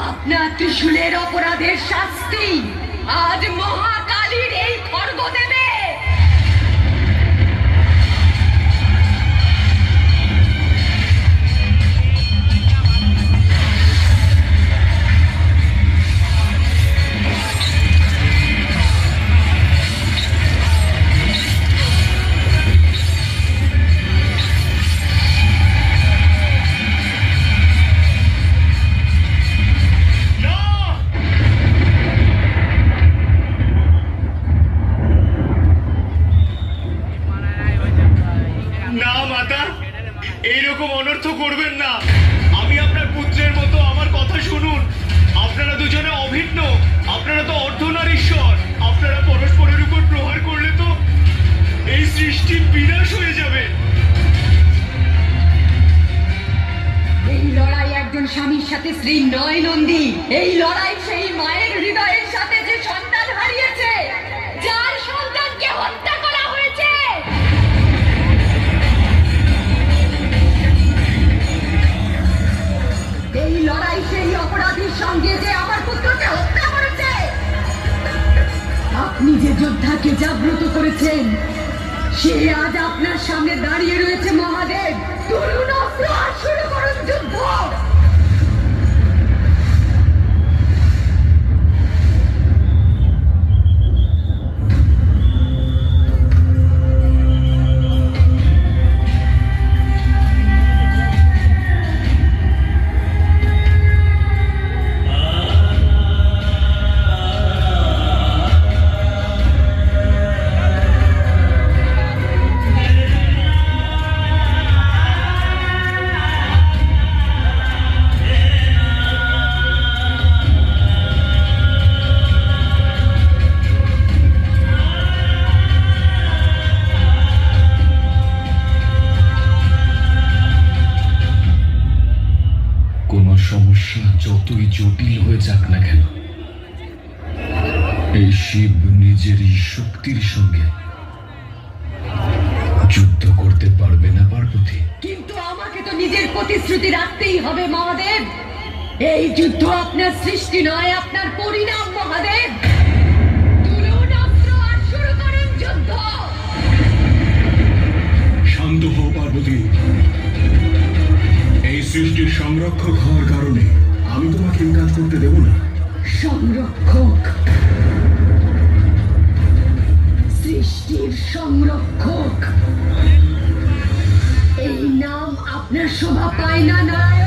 আপনার ত্রিশূলের অপরাধের শাস্তি আজ মহাকালীর এই খড়গ দেবে। এইরকম অনর্থ করবেন না। আমি আপনার পুত্রের মতো, আমার কথা শুনুন। আপনারা দুজনে অভিন্ন, আপনারা তো অর্ধনারীশ্বর। আপনারা পরস্পরের উপর প্রহার করলে তো এই সৃষ্টি বিনাশ হয়ে যাবে। এই লড়াই একজন স্বামীর সাথে স্ত্রীর নয় নন্দী। এই লড়াই সেই মায়ের হৃদয়ের সাথে যে সন্তান হারিয়েছে, যার সন্তানকে হত্যা করা হয়েছে। এই লড়াই সেই অপরাধীর সঙ্গে যে আমার পুত্রকে হত্যা করেছে। আপনি যে যোদ্ধাকে জাগ্রত করেছেন, সে আজ আপনার সামনে দাঁড়িয়ে রয়েছে। মহাদেব, তরুণ অস্ত্র আর শুরু করুন যুদ্ধ। সমস্যা যতই জটিল হয়ে যাক না কেন, এই শিব নিজেরই শক্তির সঙ্গে যুদ্ধ করতে পারবে না পার্বতী। কিন্তু আমাকে তো নিজের প্রতিশ্রুতি রাখতেই হবে মহাদেব। এই যুদ্ধ আপনার সৃষ্টি নয়, আপনার পরিণাম। মহাদেব, তুলুন অস্ত্র আর শুরু করুন যুদ্ধ। শান্ত হও পার্বতী। এই সৃষ্টির সংরক্ষক হওয়ার কারণে আমি তোমাকে এই কাজ করতে দেব না। সংরক্ষক, সৃষ্টির সংরক্ষক, এই নাম আপনার শোভা পায় না নারায়ণ।